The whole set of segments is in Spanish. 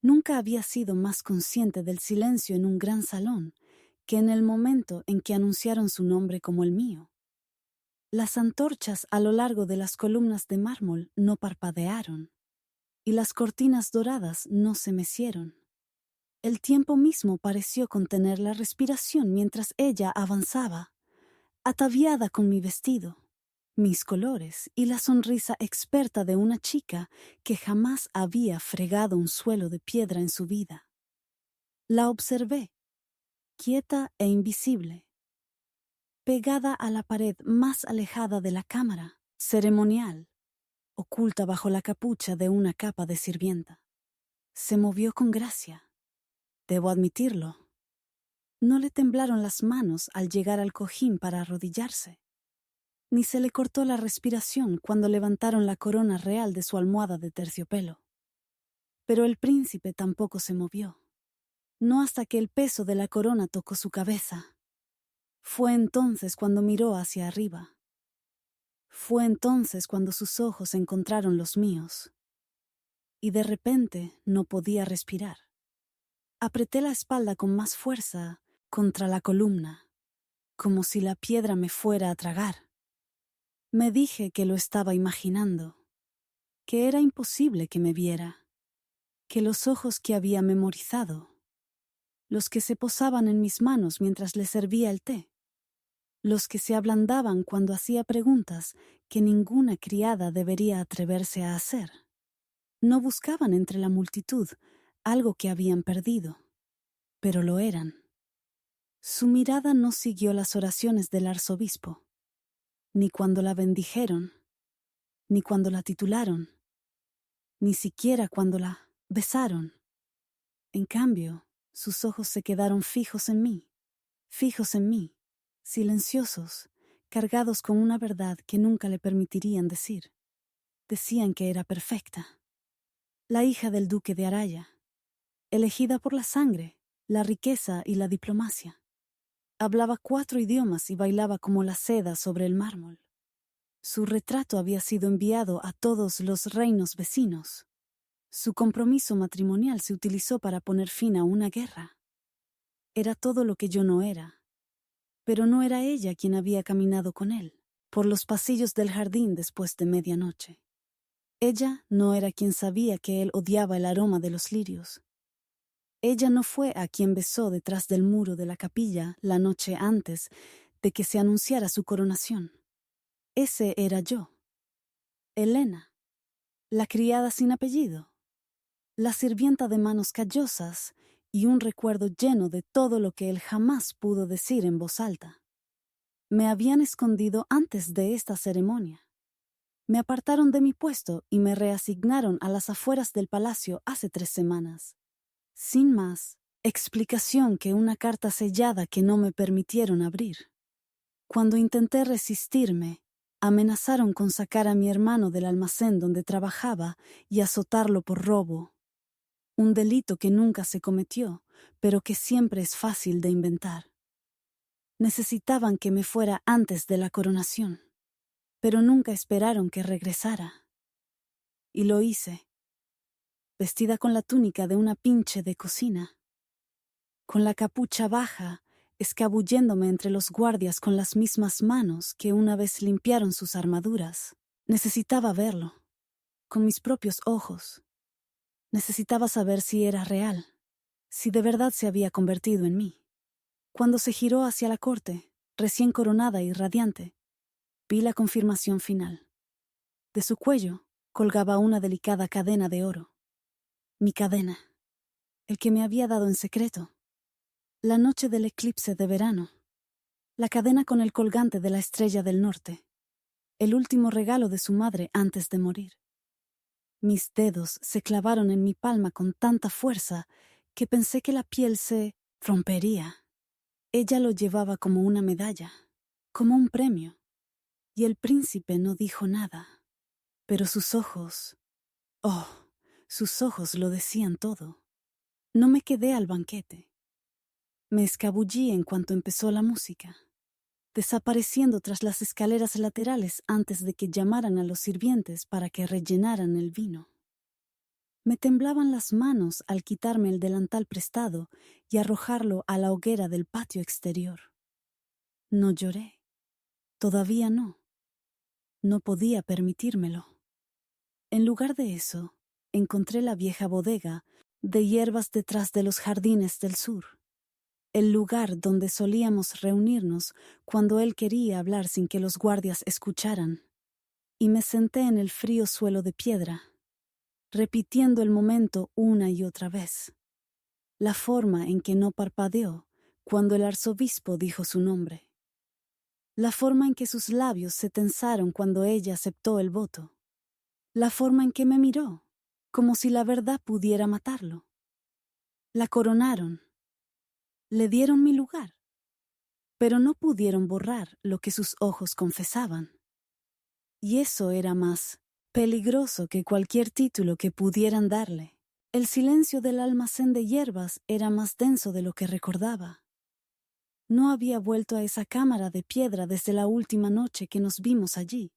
Nunca había sido más consciente del silencio en un gran salón que en el momento en que anunciaron su nombre como el mío. Las antorchas a lo largo de las columnas de mármol no parpadearon, y las cortinas doradas no se mecieron. El tiempo mismo pareció contener la respiración mientras ella avanzaba, ataviada con mi vestido, mis colores y la sonrisa experta de una chica que jamás había fregado un suelo de piedra en su vida. La observé, quieta e invisible, pegada a la pared más alejada de la cámara, ceremonial, oculta bajo la capucha de una capa de sirvienta. Se movió con gracia. Debo admitirlo. No le temblaron las manos al llegar al cojín para arrodillarse, ni se le cortó la respiración cuando levantaron la corona real de su almohada de terciopelo. Pero el príncipe tampoco se movió, no hasta que el peso de la corona tocó su cabeza. Fue entonces cuando miró hacia arriba. Fue entonces cuando sus ojos encontraron los míos. Y de repente no podía respirar. Apreté la espalda con más fuerza contra la columna, como si la piedra me fuera a tragar. Me dije que lo estaba imaginando, que era imposible que me viera, que los ojos que había memorizado, los que se posaban en mis manos mientras le servía el té, los que se ablandaban cuando hacía preguntas que ninguna criada debería atreverse a hacer, no buscaban entre la multitud algo que habían perdido, pero lo eran. Su mirada no siguió las oraciones del arzobispo, ni cuando la bendijeron, ni cuando la titularon, ni siquiera cuando la besaron. En cambio, sus ojos se quedaron fijos en mí, silenciosos, cargados con una verdad que nunca le permitirían decir. Decían que era perfecta, la hija del duque de Araya, elegida por la sangre, la riqueza y la diplomacia. Hablaba 4 idiomas y bailaba como la seda sobre el mármol. Su retrato había sido enviado a todos los reinos vecinos. Su compromiso matrimonial se utilizó para poner fin a una guerra. Era todo lo que yo no era. Pero no era ella quien había caminado con él por los pasillos del jardín después de medianoche. Ella no era quien sabía que él odiaba el aroma de los lirios. Ella no fue a quien besó detrás del muro de la capilla la noche antes de que se anunciara su coronación. Ese era yo. Elena, la criada sin apellido, la sirvienta de manos callosas y un recuerdo lleno de todo lo que él jamás pudo decir en voz alta. Me habían escondido antes de esta ceremonia. Me apartaron de mi puesto y me reasignaron a las afueras del palacio hace 3 semanas. Sin más explicación que una carta sellada que no me permitieron abrir. Cuando intenté resistirme, amenazaron con sacar a mi hermano del almacén donde trabajaba y azotarlo por robo. Un delito que nunca se cometió, pero que siempre es fácil de inventar. Necesitaban que me fuera antes de la coronación, pero nunca esperaron que regresara. Y lo hice, vestida con la túnica de una pinche de cocina, con la capucha baja, escabulléndome entre los guardias con las mismas manos que una vez limpiaron sus armaduras. Necesitaba verlo, con mis propios ojos. Necesitaba saber si era real, si de verdad se había convertido en mí. Cuando se giró hacia la corte, recién coronada y radiante, vi la confirmación final. De su cuello colgaba una delicada cadena de oro. Mi cadena, el que me había dado en secreto. La noche del eclipse de verano. La cadena con el colgante de la estrella del norte. El último regalo de su madre antes de morir. Mis dedos se clavaron en mi palma con tanta fuerza que pensé que la piel se rompería. Ella lo llevaba como una medalla, como un premio, y el príncipe no dijo nada. Pero sus ojos, oh, sus ojos lo decían todo. No me quedé al banquete. Me escabullí en cuanto empezó la música, desapareciendo tras las escaleras laterales antes de que llamaran a los sirvientes para que rellenaran el vino. Me temblaban las manos al quitarme el delantal prestado y arrojarlo a la hoguera del patio exterior. No lloré. Todavía no. No podía permitírmelo. En lugar de eso, encontré la vieja bodega de hierbas detrás de los jardines del sur, el lugar donde solíamos reunirnos cuando él quería hablar sin que los guardias escucharan, y me senté en el frío suelo de piedra, repitiendo el momento una y otra vez, la forma en que no parpadeó cuando el arzobispo dijo su nombre, la forma en que sus labios se tensaron cuando ella aceptó el voto, la forma en que me miró, como si la verdad pudiera matarlo. La coronaron, le dieron mi lugar, pero no pudieron borrar lo que sus ojos confesaban. Y eso era más peligroso que cualquier título que pudieran darle. El silencio del almacén de hierbas era más denso de lo que recordaba. No había vuelto a esa cámara de piedra desde la última noche que nos vimos allí,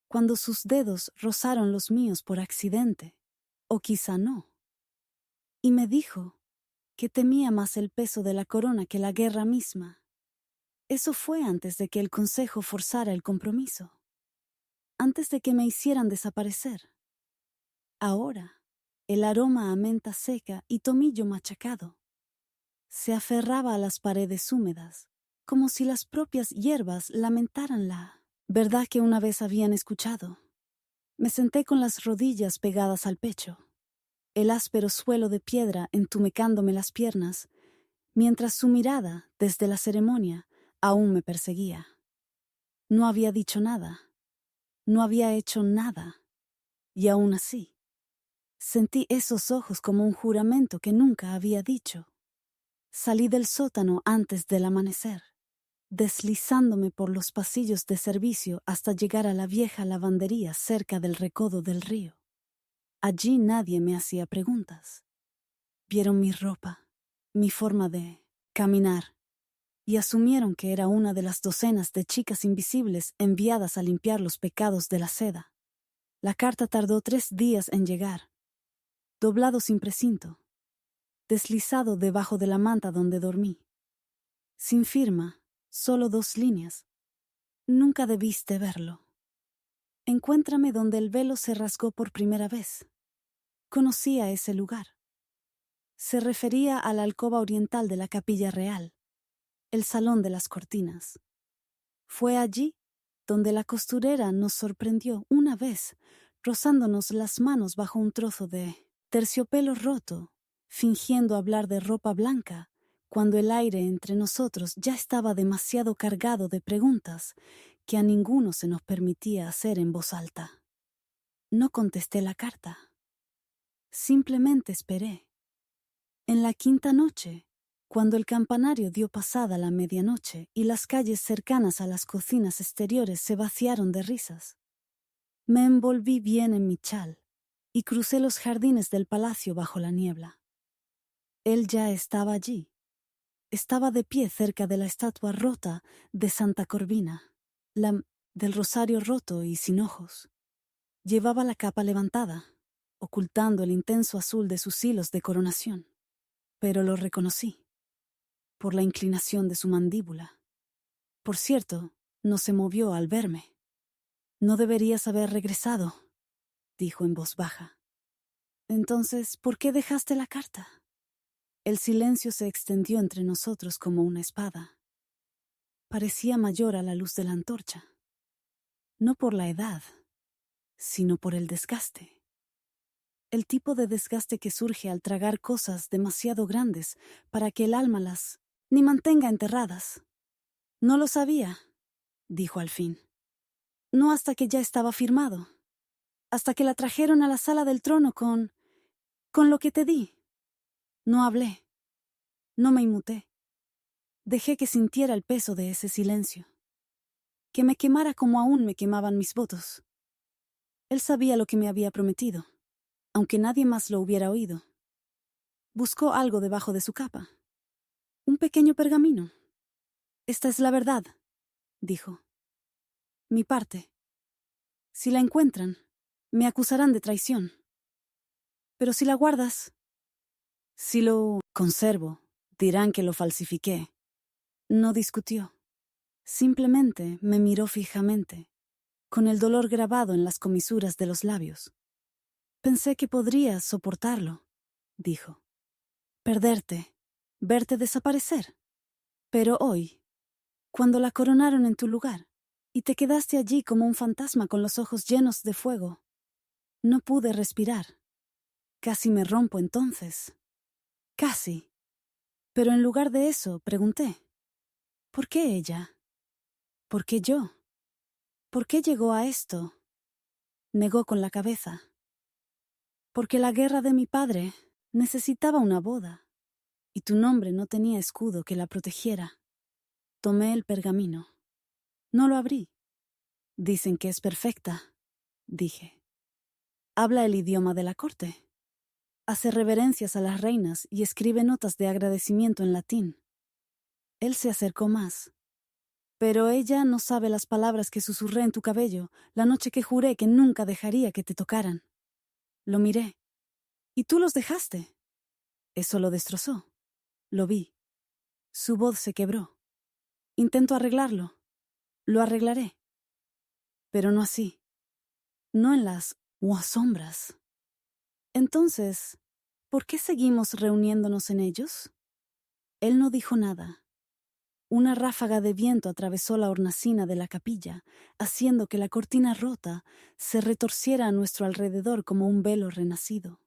cuando sus dedos rozaron los míos por accidente, o quizá no. Y me dijo que temía más el peso de la corona que la guerra misma. Eso fue antes de que el consejo forzara el compromiso, antes de que me hicieran desaparecer. Ahora, el aroma a menta seca y tomillo machacado se aferraba a las paredes húmedas, como si las propias hierbas lamentaran la verdad que una vez habían escuchado. Me senté con las rodillas pegadas al pecho, el áspero suelo de piedra entumecándome las piernas, mientras su mirada, desde la ceremonia, aún me perseguía. No había dicho nada, no había hecho nada, y aún así, sentí esos ojos como un juramento que nunca había dicho. Salí del sótano antes del amanecer, deslizándome por los pasillos de servicio hasta llegar a la vieja lavandería cerca del recodo del río. Allí nadie me hacía preguntas. Vieron mi ropa, mi forma de caminar, y asumieron que era una de las docenas de chicas invisibles enviadas a limpiar los pecados de la seda. La carta tardó 3 días en llegar, doblado sin precinto, deslizado debajo de la manta donde dormí. Sin firma, solo 2 líneas. Nunca debiste verlo. Encuéntrame donde el velo se rasgó por primera vez. Conocía ese lugar. Se refería a la alcoba oriental de la Capilla Real, el salón de las cortinas. Fue allí donde la costurera nos sorprendió una vez, rozándonos las manos bajo un trozo de terciopelo roto, fingiendo hablar de ropa blanca, cuando el aire entre nosotros ya estaba demasiado cargado de preguntas que a ninguno se nos permitía hacer en voz alta. No contesté la carta. Simplemente esperé. En la 5ª noche, cuando el campanario dio pasada la medianoche y las calles cercanas a las cocinas exteriores se vaciaron de risas, me envolví bien en mi chal y crucé los jardines del palacio bajo la niebla. Él ya estaba allí. Estaba de pie cerca de la estatua rota de Santa Corvina, la del rosario roto y sin ojos. Llevaba la capa levantada, ocultando el intenso azul de sus hilos de coronación. Pero lo reconocí, por la inclinación de su mandíbula. Por cierto, no se movió al verme. No deberías haber regresado, dijo en voz baja. Entonces, ¿por qué dejaste la carta? El silencio se extendió entre nosotros como una espada. Parecía mayor a la luz de la antorcha. No por la edad, sino por el desgaste. El tipo de desgaste que surge al tragar cosas demasiado grandes para que el alma las ni mantenga enterradas. No lo sabía, dijo al fin. No hasta que ya estaba firmado. Hasta que la trajeron a la sala del trono con lo que te di. No hablé. No me inmuté. Dejé que sintiera el peso de ese silencio. Que me quemara como aún me quemaban mis votos. Él sabía lo que me había prometido, aunque nadie más lo hubiera oído. Buscó algo debajo de su capa. Un pequeño pergamino. Esta es la verdad, dijo. Mi parte. Si la encuentran, me acusarán de traición. Pero si la guardas, si lo conservo, dirán que lo falsifiqué. No discutió. Simplemente me miró fijamente, con el dolor grabado en las comisuras de los labios. Pensé que podrías soportarlo, dijo. Perderte, verte desaparecer. Pero hoy, cuando la coronaron en tu lugar, y te quedaste allí como un fantasma con los ojos llenos de fuego, no pude respirar. Casi me rompo entonces. Casi. Pero en lugar de eso, pregunté, ¿por qué ella? ¿Por qué yo? ¿Por qué llegó a esto? Negó con la cabeza. Porque la guerra de mi padre necesitaba una boda, y tu nombre no tenía escudo que la protegiera. Tomé el pergamino. No lo abrí. Dicen que es perfecta, dije. Habla el idioma de la corte. Hace reverencias a las reinas y escribe notas de agradecimiento en latín. Él se acercó más. Pero ella no sabe las palabras que susurré en tu cabello la noche que juré que nunca dejaría que te tocaran. Lo miré. Y tú los dejaste. Eso lo destrozó. Lo vi. Su voz se quebró. Intento arreglarlo. Lo arreglaré. Pero no así. No en las sombras. Entonces, ¿por qué seguimos reuniéndonos en ellos? Él no dijo nada. Una ráfaga de viento atravesó la hornacina de la capilla, haciendo que la cortina rota se retorciera a nuestro alrededor como un velo renacido.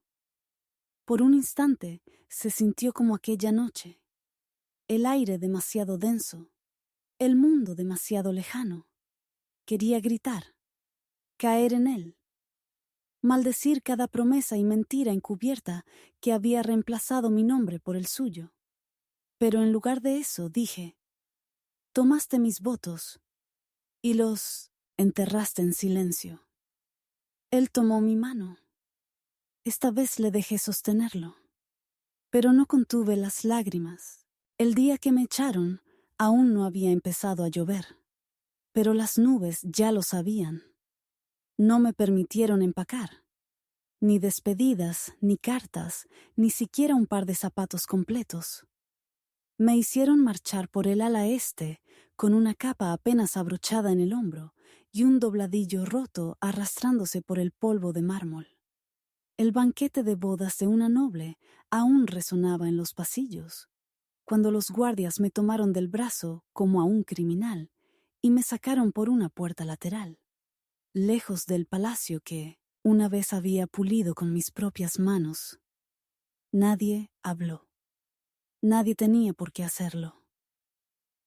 Por un instante se sintió como aquella noche. El aire demasiado denso, el mundo demasiado lejano. Quería gritar, caer en él, maldecir cada promesa y mentira encubierta que había reemplazado mi nombre por el suyo. Pero en lugar de eso dije, tomaste mis votos y los enterraste en silencio. Él tomó mi mano. Esta vez le dejé sostenerlo. Pero no contuve las lágrimas. El día que me echaron, aún no había empezado a llover. Pero las nubes ya lo sabían. No me permitieron empacar. Ni despedidas, ni cartas, ni siquiera un par de zapatos completos. Me hicieron marchar por el ala este, con una capa apenas abrochada en el hombro y un dobladillo roto arrastrándose por el polvo de mármol. El banquete de bodas de una noble aún resonaba en los pasillos, cuando los guardias me tomaron del brazo como a un criminal y me sacaron por una puerta lateral, lejos del palacio que una vez había pulido con mis propias manos. Nadie habló. Nadie tenía por qué hacerlo.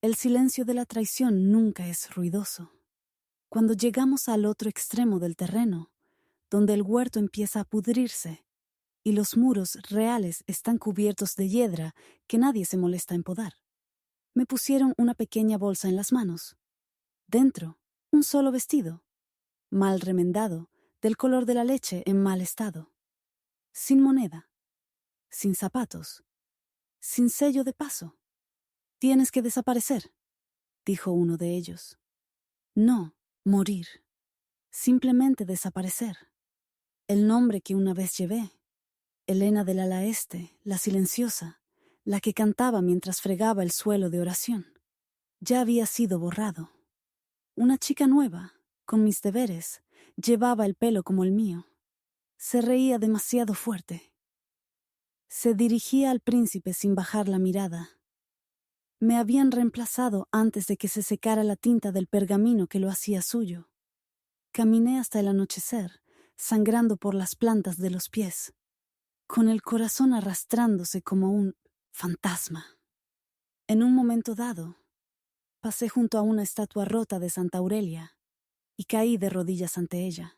El silencio de la traición nunca es ruidoso. Cuando llegamos al otro extremo del terreno, donde el huerto empieza a pudrirse y los muros reales están cubiertos de hiedra que nadie se molesta en podar, me pusieron una pequeña bolsa en las manos. Dentro, un solo vestido, mal remendado, del color de la leche en mal estado. Sin moneda, sin zapatos, sin sello de paso. Tienes que desaparecer, dijo uno de ellos. No, morir. Simplemente desaparecer. El nombre que una vez llevé. Helena del ala este, la silenciosa, la que cantaba mientras fregaba el suelo de oración. Ya había sido borrado. Una chica nueva, con mis deberes, llevaba el pelo como el mío. Se reía demasiado fuerte. Se dirigía al príncipe sin bajar la mirada. Me habían reemplazado antes de que se secara la tinta del pergamino que lo hacía suyo. Caminé hasta el anochecer, sangrando por las plantas de los pies, con el corazón arrastrándose como un fantasma. En un momento dado, pasé junto a una estatua rota de Santa Aurelia y caí de rodillas ante ella,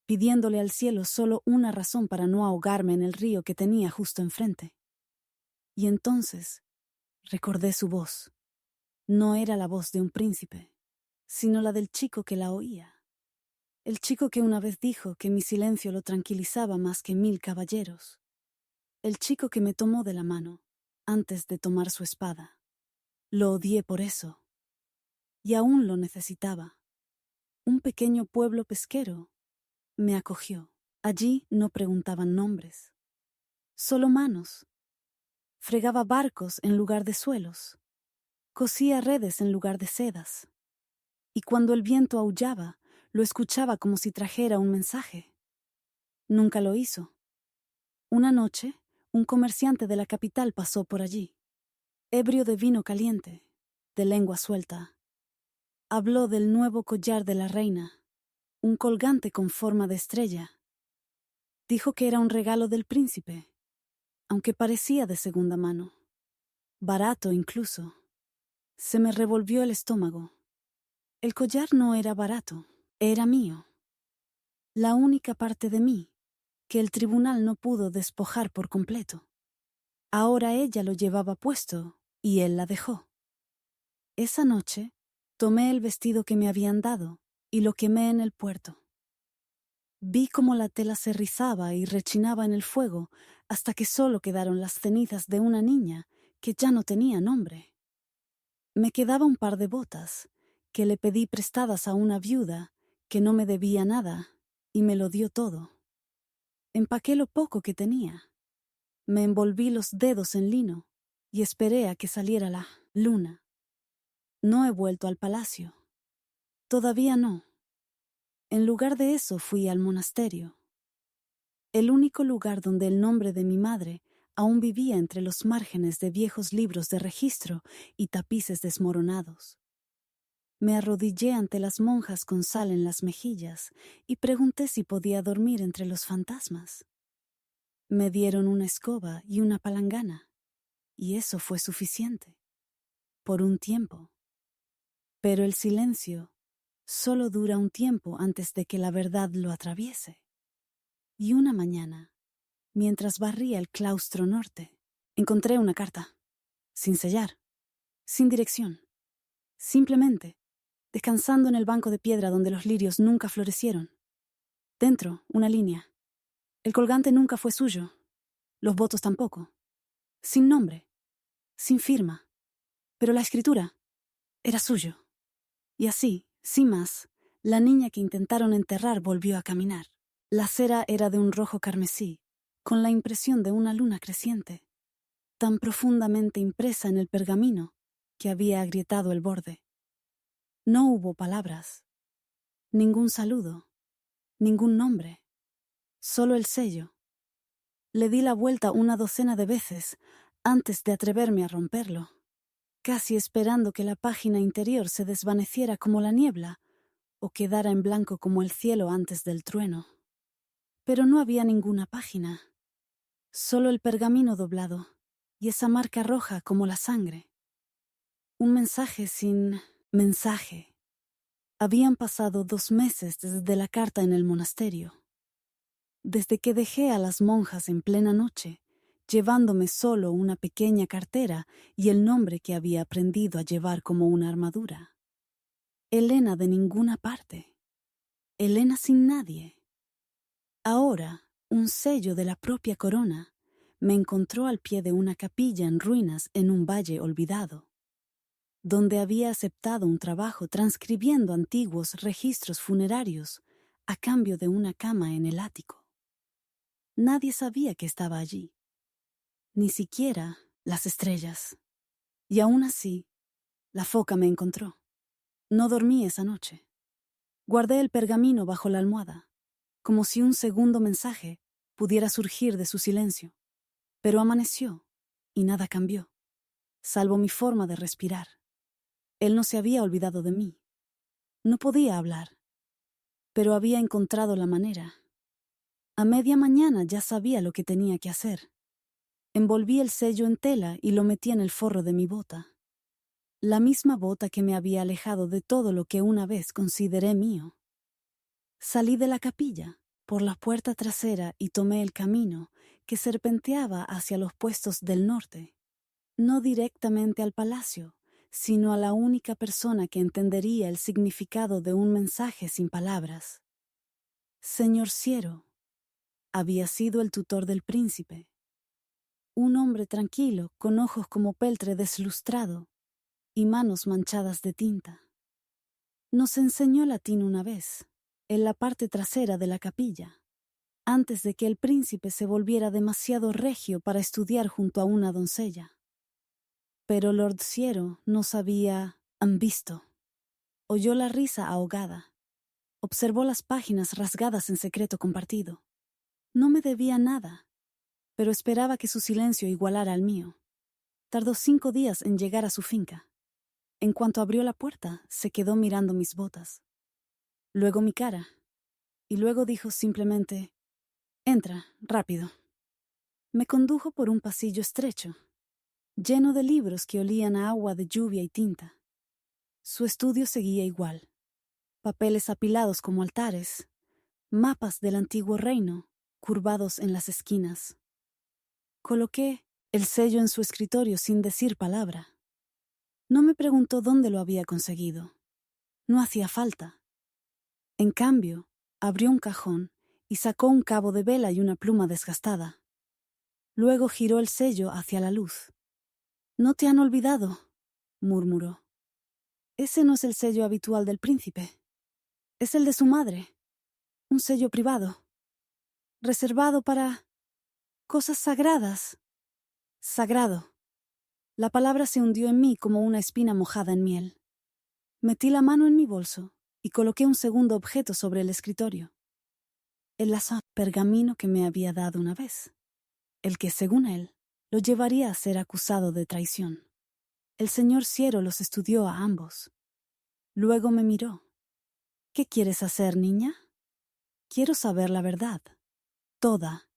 pidiéndole al cielo solo una razón para no ahogarme en el río que tenía justo enfrente. Y entonces recordé su voz. No era la voz de un príncipe, sino la del chico que la oía. El chico que una vez dijo que mi silencio lo tranquilizaba más que 1000 caballeros. El chico que me tomó de la mano antes de tomar su espada. Lo odié por eso. Y aún lo necesitaba. Un pequeño pueblo pesquero me acogió. Allí no preguntaban nombres. solo manos. Fregaba barcos en lugar de suelos. Cosía redes en lugar de sedas. Y cuando el viento aullaba, lo escuchaba como si trajera un mensaje. Nunca lo hizo. Una noche, un comerciante de la capital pasó por allí, ebrio de vino caliente, de lengua suelta. Habló del nuevo collar de la reina, un colgante con forma de estrella. Dijo que era un regalo del príncipe, aunque parecía de segunda mano. Barato incluso. Se me revolvió el estómago. El collar no era barato, era mío. La única parte de mí que el tribunal no pudo despojar por completo. Ahora ella lo llevaba puesto y él la dejó. Esa noche tomé el vestido que me habían dado y lo quemé en el puerto. Vi cómo la tela se rizaba y rechinaba en el fuego hasta que solo quedaron las cenizas de una niña que ya no tenía nombre. Me quedaba un par de botas que le pedí prestadas a una viuda que no me debía nada y me lo dio todo. Empaqué lo poco que tenía. Me envolví los dedos en lino y esperé a que saliera la luna. No he vuelto al palacio. Todavía no. En lugar de eso fui al monasterio. El único lugar donde el nombre de mi madre aún vivía entre los márgenes de viejos libros de registro y tapices desmoronados. Me arrodillé ante las monjas con sal en las mejillas y pregunté si podía dormir entre los fantasmas. Me dieron una escoba y una palangana, y eso fue suficiente. Por un tiempo. Pero el silencio solo dura un tiempo antes de que la verdad lo atraviese. Y una mañana, mientras barría el claustro norte, encontré una carta, sin sellar, sin dirección, simplemente descansando en el banco de piedra donde los lirios nunca florecieron. Dentro, una línea. El colgante nunca fue suyo, los votos tampoco. Sin nombre, sin firma, pero la escritura era suyo. Y así, sin más, la niña que intentaron enterrar volvió a caminar. La cera era de un rojo carmesí, con la impresión de una luna creciente, tan profundamente impresa en el pergamino que había agrietado el borde. No hubo palabras, ningún saludo, ningún nombre, solo el sello. Le di la vuelta una docena de veces antes de atreverme a romperlo, casi esperando que la página interior se desvaneciera como la niebla o quedara en blanco como el cielo antes del trueno. Pero no había ninguna página, solo el pergamino doblado y esa marca roja como la sangre. Un mensaje sin mensaje. Habían pasado 2 meses desde la carta en el monasterio, desde que dejé a las monjas en plena noche, llevándome solo una pequeña cartera y el nombre que había aprendido a llevar como una armadura. Elena de ninguna parte. Elena sin nadie. Ahora, un sello de la propia corona me encontró al pie de una capilla en ruinas en un valle olvidado, donde había aceptado un trabajo transcribiendo antiguos registros funerarios a cambio de una cama en el ático. Nadie sabía que estaba allí, ni siquiera las estrellas. Y aún así, la foca me encontró. No dormí esa noche. Guardé el pergamino bajo la almohada, como si un segundo mensaje pudiera surgir de su silencio. Pero amaneció, y nada cambió, salvo mi forma de respirar. Él no se había olvidado de mí. No podía hablar, pero había encontrado la manera. A media mañana ya sabía lo que tenía que hacer. Envolví el sello en tela y lo metí en el forro de mi bota. La misma bota que me había alejado de todo lo que una vez consideré mío. Salí de la capilla, por la puerta trasera y tomé el camino que serpenteaba hacia los puestos del norte. No directamente al palacio, sino a la única persona que entendería el significado de un mensaje sin palabras. Señor Ciero había sido el tutor del príncipe. Un hombre tranquilo, con ojos como peltre deslustrado y manos manchadas de tinta. Nos enseñó latín una vez, en la parte trasera de la capilla. antes de que el príncipe se volviera demasiado regio para estudiar junto a una doncella. Pero Lord Ciero nos había visto. Oyó la risa ahogada. Observó las páginas rasgadas en secreto compartido. No me debía nada, pero esperaba que su silencio igualara al mío. Tardó 5 días en llegar a su finca. En cuanto abrió la puerta, se quedó mirando mis botas. Luego mi cara. Y luego dijo simplemente: «Entra, rápido». Me condujo por un pasillo estrecho, lleno de libros que olían a agua de lluvia y tinta. Su estudio seguía igual. Papeles apilados como altares, mapas del antiguo reino, curvados en las esquinas. Coloqué el sello en su escritorio sin decir palabra. No me preguntó dónde lo había conseguido. No hacía falta. En cambio, abrió un cajón y sacó un cabo de vela y una pluma desgastada. Luego giró el sello hacia la luz. «No te han olvidado», murmuró. «Ese no es el sello habitual del príncipe. Es el de su madre. Un sello privado. Reservado para cosas sagradas». Sagrado. La palabra se hundió en mí como una espina mojada en miel. Metí la mano en mi bolso y coloqué un segundo objeto sobre el escritorio. El lazo pergamino que me había dado una vez. El que, según él, lo llevaría a ser acusado de traición. El señor Ciero los estudió a ambos. Luego me miró. «¿Qué quieres hacer, niña?» «Quiero saber la verdad. Toda.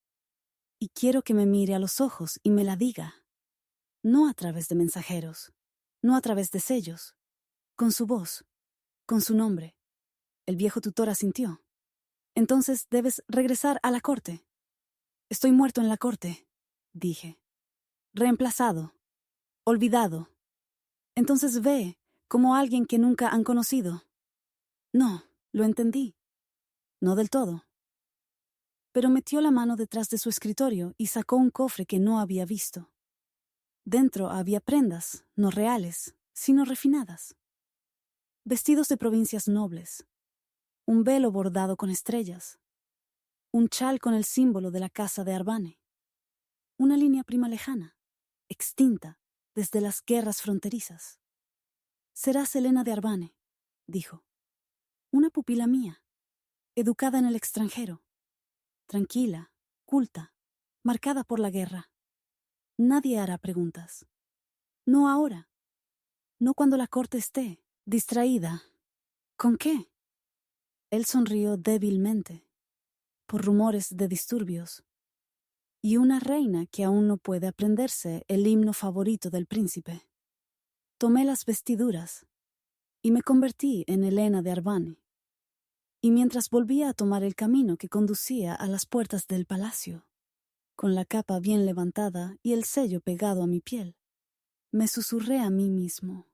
Y quiero que me mire a los ojos y me la diga. No a través de mensajeros. No a través de sellos. Con su voz. Con su nombre». El viejo tutor asintió. «Entonces debes regresar a la corte». «Estoy muerto en la corte», dije. «Reemplazado. Olvidado. Entonces ve, como alguien que nunca han conocido». «No, lo entendí. No del todo». Pero metió la mano detrás de su escritorio y sacó un cofre que no había visto. Dentro había prendas, no reales, sino refinadas. Vestidos de provincias nobles. Un velo bordado con estrellas. Un chal con el símbolo de la casa de Arbane. Una línea prima lejana, extinta, desde las guerras fronterizas. «Serás Helena de Arbane», dijo. «Una pupila mía, educada en el extranjero. Tranquila, culta, marcada por la guerra. Nadie hará preguntas. No ahora. No cuando la corte esté distraída. ¿Con qué?» Él sonrió débilmente. «Por rumores de disturbios. Y una reina que aún no puede aprenderse el himno favorito del príncipe». Tomé las vestiduras y me convertí en Helena de Arbane. Y mientras volvía a tomar el camino que conducía a las puertas del palacio, con la capa bien levantada y el sello pegado a mi piel, me susurré a mí mismo: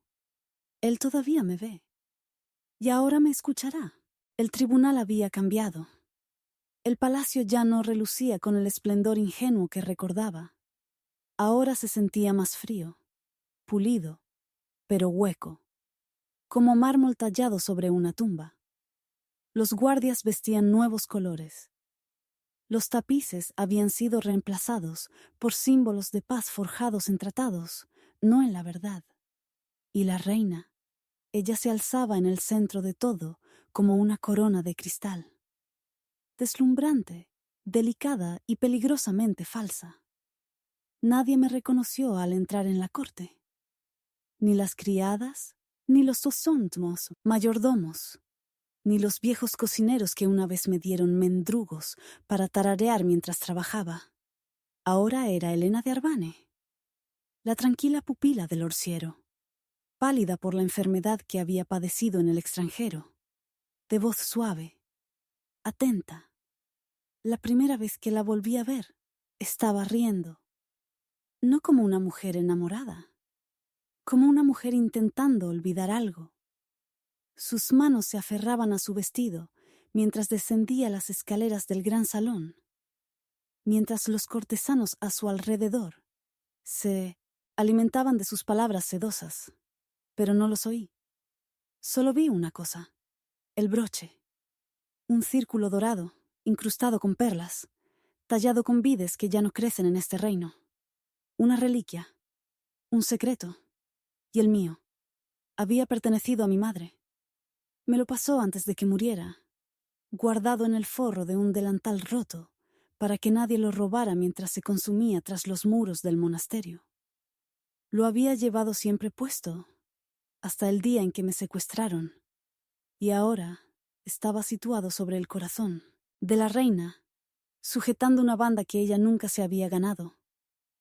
«Él todavía me ve. Y ahora me escuchará». El tribunal había cambiado. El palacio ya no relucía con el esplendor ingenuo que recordaba. Ahora se sentía más frío, pulido, pero hueco, como mármol tallado sobre una tumba. Los guardias vestían nuevos colores. Los tapices habían sido reemplazados por símbolos de paz forjados en tratados, no en la verdad. Y la reina, ella se alzaba en el centro de todo como una corona de cristal. Deslumbrante, delicada y peligrosamente falsa. Nadie me reconoció al entrar en la corte. Ni las criadas, ni los dosonmos, mayordomos, ni los viejos cocineros que una vez me dieron mendrugos para tararear mientras trabajaba. Ahora era Helena de Arbane, la tranquila pupila del Orsiero, pálida por la enfermedad que había padecido en el extranjero, de voz suave, atenta. La primera vez que la volví a ver, estaba riendo, no como una mujer enamorada, como una mujer intentando olvidar algo. Sus manos se aferraban a su vestido mientras descendía las escaleras del gran salón, mientras los cortesanos a su alrededor se alimentaban de sus palabras sedosas. Pero no los oí. Solo vi una cosa: el broche, un círculo dorado incrustado con perlas, tallado con vides que ya no crecen en este reino. Una reliquia, un secreto, y el mío. Había pertenecido a mi madre. Me lo pasó antes de que muriera, guardado en el forro de un delantal roto, para que nadie lo robara mientras se consumía tras los muros del monasterio. Lo había llevado siempre puesto, hasta el día en que me secuestraron, y ahora estaba situado sobre el corazón de la reina, sujetando una banda que ella nunca se había ganado.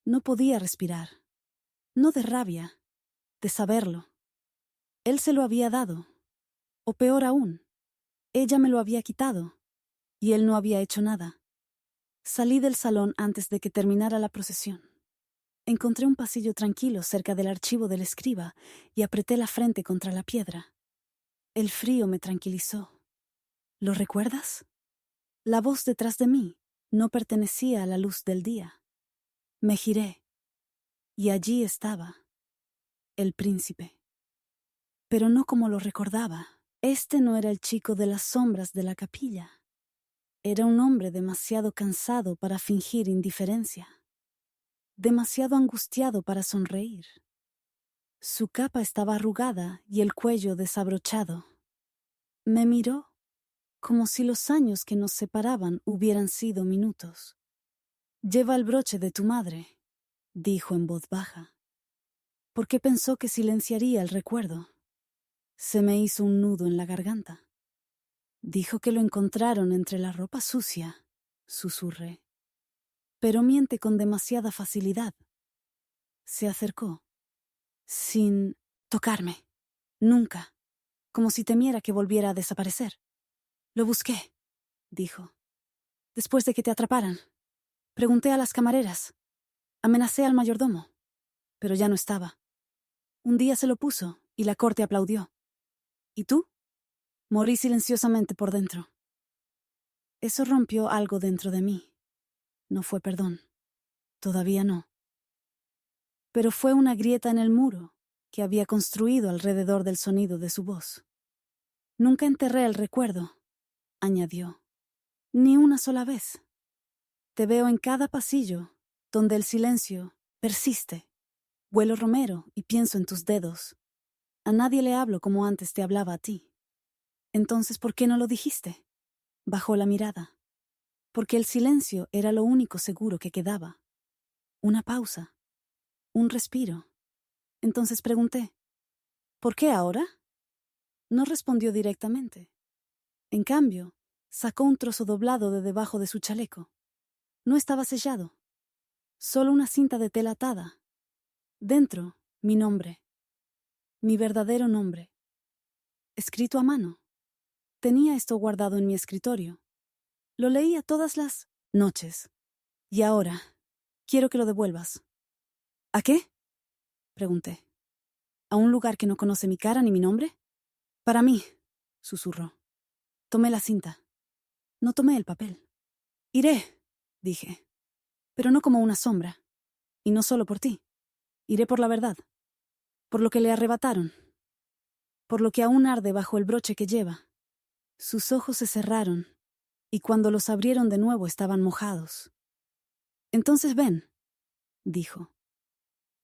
No podía respirar, no de rabia, de saberlo. Él se lo había dado, o peor aún, ella me lo había quitado, y él no había hecho nada. Salí del salón antes de que terminara la procesión. Encontré un pasillo tranquilo cerca del archivo del escriba y apreté la frente contra la piedra. El frío me tranquilizó. ¿Lo recuerdas? La voz detrás de mí no pertenecía a la luz del día. Me giré, y allí estaba, el príncipe. Pero no como lo recordaba. Este no era el chico de las sombras de la capilla. Era un hombre demasiado cansado para fingir indiferencia, demasiado angustiado para sonreír. Su capa estaba arrugada y el cuello desabrochado. Me miró como si los años que nos separaban hubieran sido minutos. «Lleva el broche de tu madre», dijo en voz baja. ¿Por qué pensó que silenciaría el recuerdo? Se me hizo un nudo en la garganta. Dijo que lo encontraron entre la ropa sucia, susurré. Pero miente con demasiada facilidad. Se acercó, sin tocarme, nunca, como si temiera que volviera a desaparecer. Lo busqué, dijo. Después de que te atraparan, pregunté a las camareras, amenacé al mayordomo, pero ya no estaba. Un día se lo puso y la corte aplaudió. ¿Y tú? Morí silenciosamente por dentro. Eso rompió algo dentro de mí. No fue perdón. Todavía no. Pero fue una grieta en el muro que había construido alrededor del sonido de su voz. Nunca enterré el recuerdo, añadió. Ni una sola vez. Te veo en cada pasillo, donde el silencio persiste. Huelo romero y pienso en tus dedos. A nadie le hablo como antes te hablaba a ti. Entonces, ¿por qué no lo dijiste? Bajó la mirada. Porque el silencio era lo único seguro que quedaba. Una pausa. Un respiro. Entonces pregunté, ¿por qué ahora? No respondió directamente. En cambio, sacó un trozo doblado de debajo de su chaleco. No estaba sellado. Solo una cinta de tela atada. Dentro, mi nombre. Mi verdadero nombre. Escrito a mano. Tenía esto guardado en mi escritorio. Lo leía todas las noches. Y ahora, quiero que lo devuelvas. ¿A qué? Pregunté. ¿A un lugar que no conoce mi cara ni mi nombre? Para mí, susurró. Tomé la cinta. No tomé el papel. Iré, dije. Pero no como una sombra. Y no solo por ti. Iré por la verdad. Por lo que le arrebataron. Por lo que aún arde bajo el broche que lleva. Sus ojos se cerraron, y cuando los abrieron de nuevo estaban mojados. Entonces ven, dijo.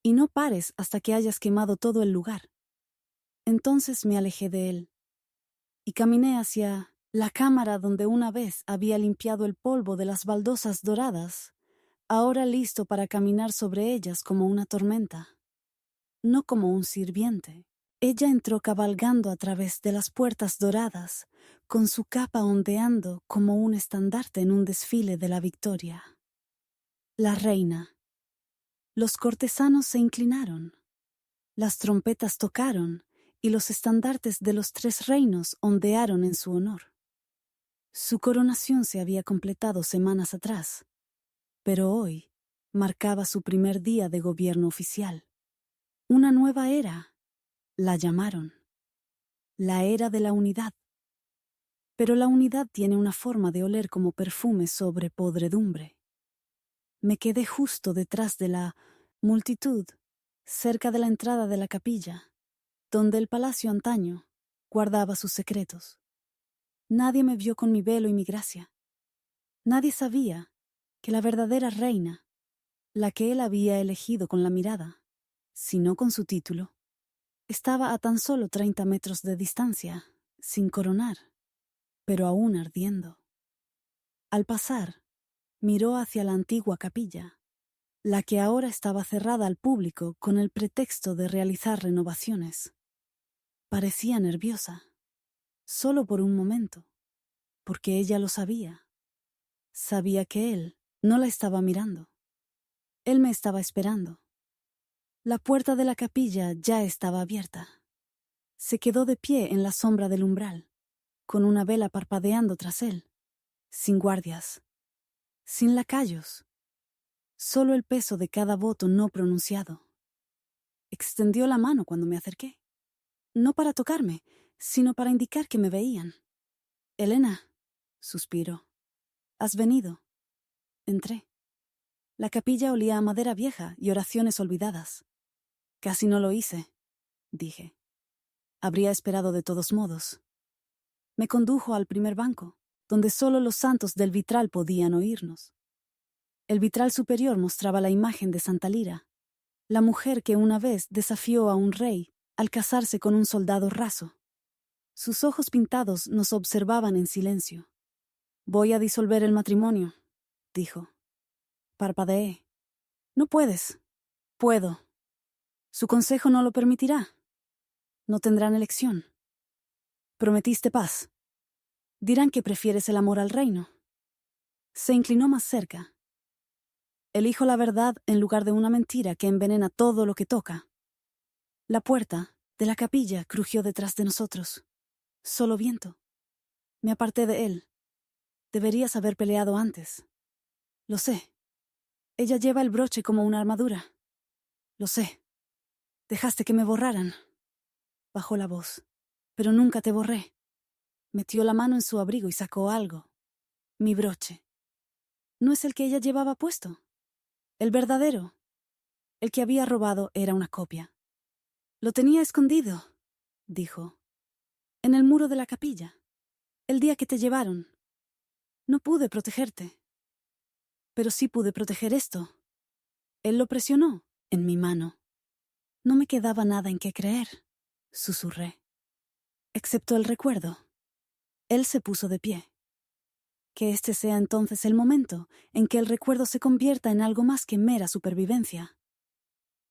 Y no pares hasta que hayas quemado todo el lugar. Entonces me alejé de él. Y caminé hacia la cámara donde una vez había limpiado el polvo de las baldosas doradas, ahora listo para caminar sobre ellas como una tormenta. No como un sirviente. Ella entró cabalgando a través de las puertas doradas, con su capa ondeando como un estandarte en un desfile de la victoria. La reina. Los cortesanos se inclinaron. Las trompetas tocaron y los estandartes de los 3 reinos ondearon en su honor. Su coronación se había completado semanas atrás, pero hoy marcaba su primer día de gobierno oficial. Una nueva era, la llamaron. La era de la unidad. Pero la unidad tiene una forma de oler como perfume sobre podredumbre. Me quedé justo detrás de la multitud, cerca de la entrada de la capilla, donde el palacio antaño guardaba sus secretos. Nadie me vio con mi velo y mi gracia. Nadie sabía que la verdadera reina, la que él había elegido con la mirada, sino con su título, estaba a tan solo 30 metros de distancia, sin coronar, pero aún ardiendo. Al pasar, miró hacia la antigua capilla, la que ahora estaba cerrada al público con el pretexto de realizar renovaciones. Parecía nerviosa, solo por un momento, porque ella lo sabía. Sabía que él no la estaba mirando. Él me estaba esperando. La puerta de la capilla ya estaba abierta. Se quedó de pie en la sombra del umbral, con una vela parpadeando tras él, sin guardias, sin lacayos, solo el peso de cada voto no pronunciado. Extendió la mano cuando me acerqué, no para tocarme, sino para indicar que me veían. «Elena», suspiró, «¿has venido?» Entré. La capilla olía a madera vieja y oraciones olvidadas. «Casi no lo hice», dije. «Habría esperado de todos modos». Me condujo al primer banco, donde solo los santos del vitral podían oírnos. El vitral superior mostraba la imagen de Santa Lira, la mujer que una vez desafió a un rey al casarse con un soldado raso. Sus ojos pintados nos observaban en silencio. «Voy a disolver el matrimonio», dijo. Parpadeé. «No puedes». «Puedo». «Su consejo no lo permitirá». «No tendrán elección». «Prometiste paz». «Dirán que prefieres el amor al reino». Se inclinó más cerca. «Elijo la verdad en lugar de una mentira que envenena todo lo que toca». La puerta de la capilla crujió detrás de nosotros. Solo viento. Me aparté de él. Deberías haber peleado antes. Lo sé. Ella lleva el broche como una armadura. Lo sé. Dejaste que me borraran. Bajó la voz. Pero nunca te borré. Metió la mano en su abrigo y sacó algo. Mi broche. ¿No es el que ella llevaba puesto? El verdadero. El que había robado era una copia. Lo tenía escondido, dijo. En el muro de la capilla. El día que te llevaron. No pude protegerte. Pero sí pude proteger esto. Él lo presionó en mi mano. No me quedaba nada en qué creer, susurré. Excepto el recuerdo. Él se puso de pie. Que este sea entonces el momento en que el recuerdo se convierta en algo más que mera supervivencia.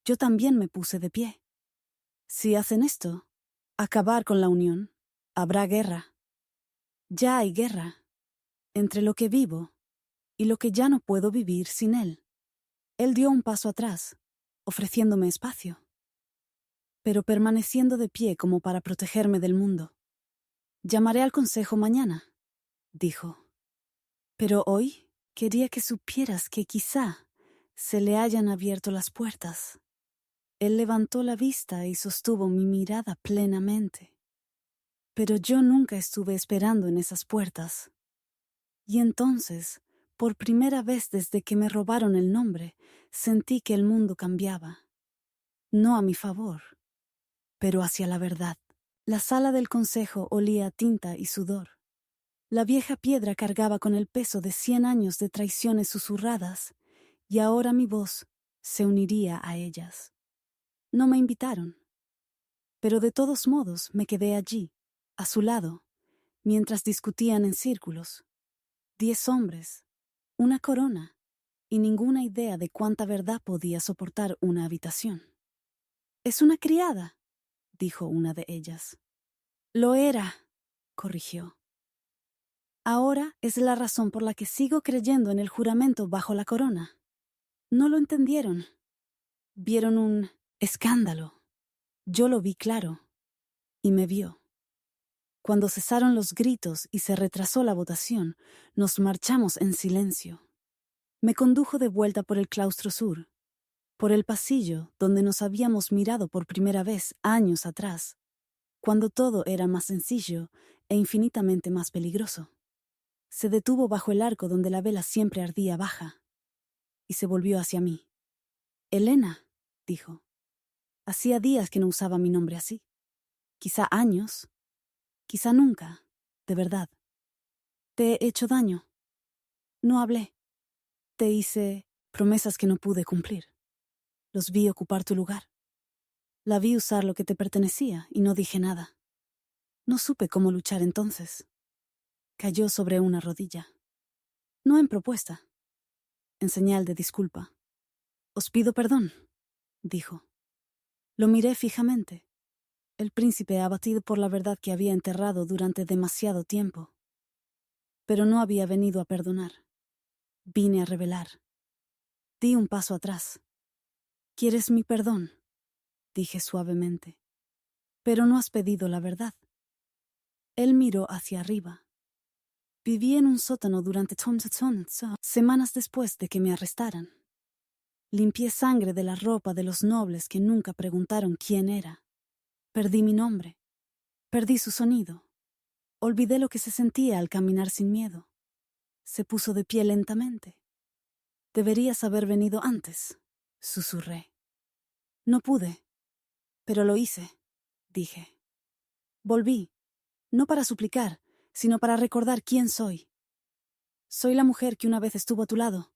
Yo también me puse de pie. Si hacen esto, acabar con la unión, habrá guerra. Ya hay guerra entre lo que vivo y lo que ya no puedo vivir sin él. Él dio un paso atrás, ofreciéndome espacio, pero permaneciendo de pie como para protegerme del mundo. Llamaré al consejo mañana, dijo. Pero hoy quería que supieras que quizá se le hayan abierto las puertas. Él levantó la vista y sostuvo mi mirada plenamente. Pero yo nunca estuve esperando en esas puertas. Y entonces, por primera vez desde que me robaron el nombre, sentí que el mundo cambiaba. No a mi favor, pero hacia la verdad. La sala del consejo olía a tinta y sudor. La vieja piedra cargaba con el peso de 100 años de traiciones susurradas, y ahora mi voz se uniría a ellas. No me invitaron, pero de todos modos me quedé allí, a su lado, mientras discutían en círculos. 10 hombres, una corona, y ninguna idea de cuánta verdad podía soportar una habitación. «Es una criada», dijo una de ellas. «Lo era», corrigió. «Ahora es la razón por la que sigo creyendo en el juramento bajo la corona». No lo entendieron. Vieron un escándalo. Yo lo vi claro. Y me vio. Cuando cesaron los gritos y se retrasó la votación, nos marchamos en silencio. Me condujo de vuelta por el claustro sur, por el pasillo donde nos habíamos mirado por primera vez años atrás, cuando todo era más sencillo e infinitamente más peligroso. Se detuvo bajo el arco donde la vela siempre ardía baja, y se volvió hacia mí. «Elena», dijo. Hacía días que no usaba mi nombre así. Quizá años, quizá nunca, de verdad. «¿Te he hecho daño?» No hablé. Te hice promesas que no pude cumplir. Los vi ocupar tu lugar. La vi usar lo que te pertenecía y no dije nada. No supe cómo luchar entonces. Cayó sobre una rodilla. No en propuesta, en señal de disculpa. Os pido perdón, dijo. Lo miré fijamente. El príncipe abatido por la verdad que había enterrado durante demasiado tiempo. Pero no había venido a perdonar. Vine a revelar. Di un paso atrás. ¿Quieres mi perdón?, dije suavemente. Pero no has pedido la verdad. Él miró hacia arriba. Viví en un sótano durante semanas después de que me arrestaran. Limpié sangre de la ropa de los nobles que nunca preguntaron quién era. Perdí mi nombre. Perdí su sonido. Olvidé lo que se sentía al caminar sin miedo. Se puso de pie lentamente. Deberías haber venido antes, susurré. No pude, pero lo hice, dije. Volví, no para suplicar, sino para recordar quién soy. Soy la mujer que una vez estuvo a tu lado,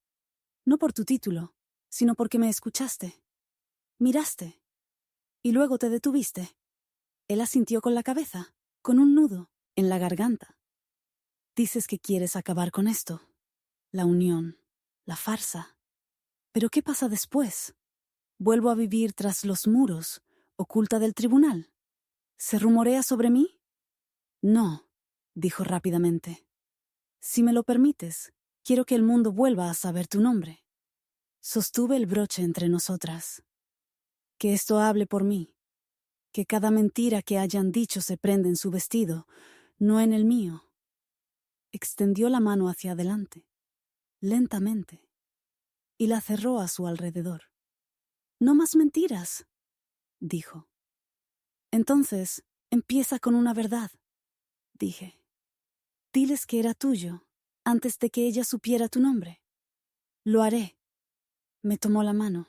no por tu título, sino porque me escuchaste. Miraste, y luego te detuviste. Él asintió con la cabeza, con un nudo en la garganta. Dices que quieres acabar con esto, la unión, la farsa. ¿Pero qué pasa después? ¿Vuelvo a vivir tras los muros, oculta del tribunal? ¿Se rumorea sobre mí? No, dijo rápidamente. Si me lo permites, quiero que el mundo vuelva a saber tu nombre. Sostuve el broche entre nosotras. Que esto hable por mí. Que cada mentira que hayan dicho se prenda en su vestido, no en el mío. Extendió la mano hacia adelante, lentamente, y la cerró a su alrededor. No más mentiras, dijo. Entonces, empieza con una verdad, dije. Diles que era tuyo, antes de que ella supiera tu nombre. Lo haré. Me tomó la mano.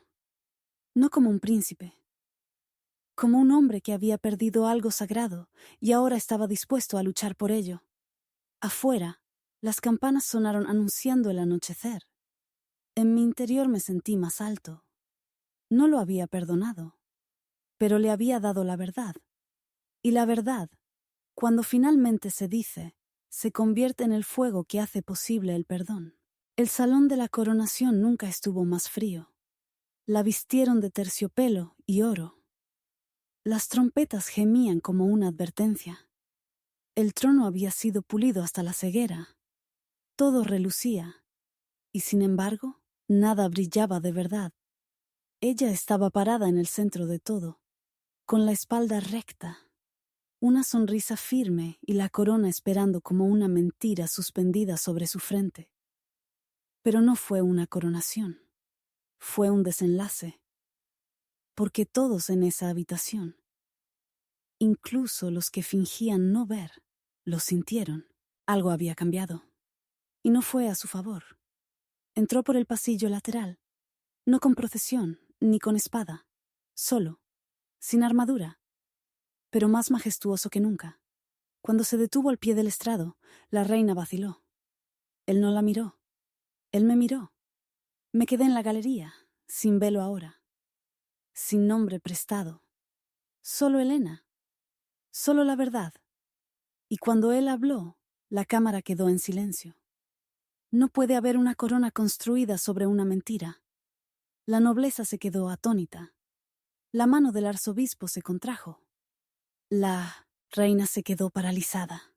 No como un príncipe. Como un hombre que había perdido algo sagrado y ahora estaba dispuesto a luchar por ello. Afuera, las campanas sonaron anunciando el anochecer. En mi interior me sentí más alto. No lo había perdonado, pero le había dado la verdad. Y la verdad, cuando finalmente se dice, se convierte en el fuego que hace posible el perdón. El salón de la coronación nunca estuvo más frío. La vistieron de terciopelo y oro. Las trompetas gemían como una advertencia. El trono había sido pulido hasta la ceguera. Todo relucía. Y sin embargo, nada brillaba de verdad. Ella estaba parada en el centro de todo, con la espalda recta, una sonrisa firme y la corona esperando como una mentira suspendida sobre su frente. Pero no fue una coronación. Fue un desenlace. Porque todos en esa habitación, incluso los que fingían no ver, lo sintieron. Algo había cambiado. Y no fue a su favor. Entró por el pasillo lateral, no con procesión, ni con espada, solo, sin armadura, pero más majestuoso que nunca. Cuando se detuvo al pie del estrado, la reina vaciló. Él no la miró. Él me miró. Me quedé en la galería, sin velo ahora, sin nombre prestado. Solo Helena. Solo la verdad. Y cuando él habló, la cámara quedó en silencio. No puede haber una corona construida sobre una mentira. La nobleza se quedó atónita. La mano del arzobispo se contrajo. La reina se quedó paralizada.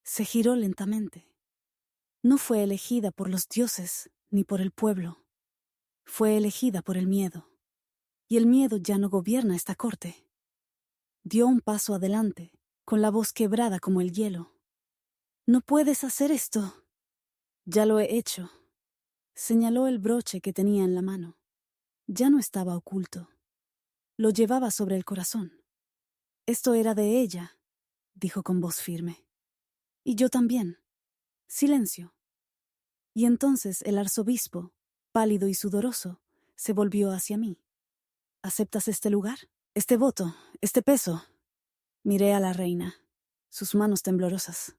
Se giró lentamente. No fue elegida por los dioses ni por el pueblo. Fue elegida por el miedo. Y el miedo ya no gobierna esta corte. Dio un paso adelante, con la voz quebrada como el hielo. «No puedes hacer esto». «Ya lo he hecho». Señaló el broche que tenía en la mano. Ya no estaba oculto. Lo llevaba sobre el corazón. «Esto era de ella», dijo con voz firme. «Y yo también». Silencio. Y entonces el arzobispo, pálido y sudoroso, se volvió hacia mí. «¿Aceptas este lugar? Este voto, este peso?» Miré a la reina, sus manos temblorosas,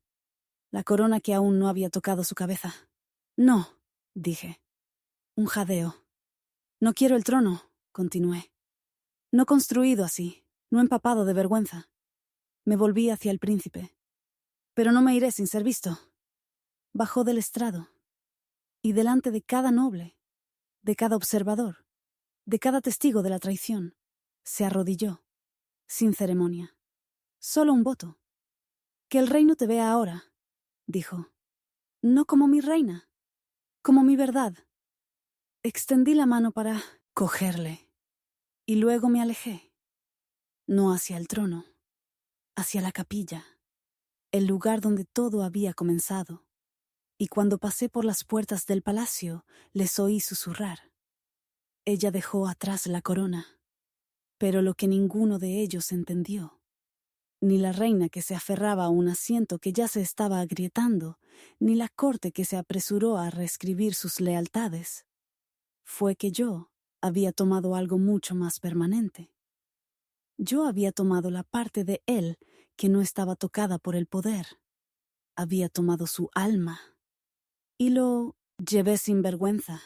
la corona que aún no había tocado su cabeza. «No», dije. Un jadeo. No quiero el trono, continué. No construido así, no empapado de vergüenza. Me volví hacia el príncipe. Pero no me iré sin ser visto. Bajó del estrado, y delante de cada noble, de cada observador, de cada testigo de la traición, se arrodilló, sin ceremonia. Solo un voto. Que el reino te vea ahora, dijo. No como mi reina, como mi verdad. Extendí la mano para cogerle, y luego me alejé. No hacia el trono, hacia la capilla, el lugar donde todo había comenzado. Y cuando pasé por las puertas del palacio, les oí susurrar. Ella dejó atrás la corona, pero lo que ninguno de ellos entendió, ni la reina que se aferraba a un asiento que ya se estaba agrietando, ni la corte que se apresuró a reescribir sus lealtades, fue que yo había tomado algo mucho más permanente. Yo había tomado la parte de él que no estaba tocada por el poder. Había tomado su alma. Y lo llevé sin vergüenza,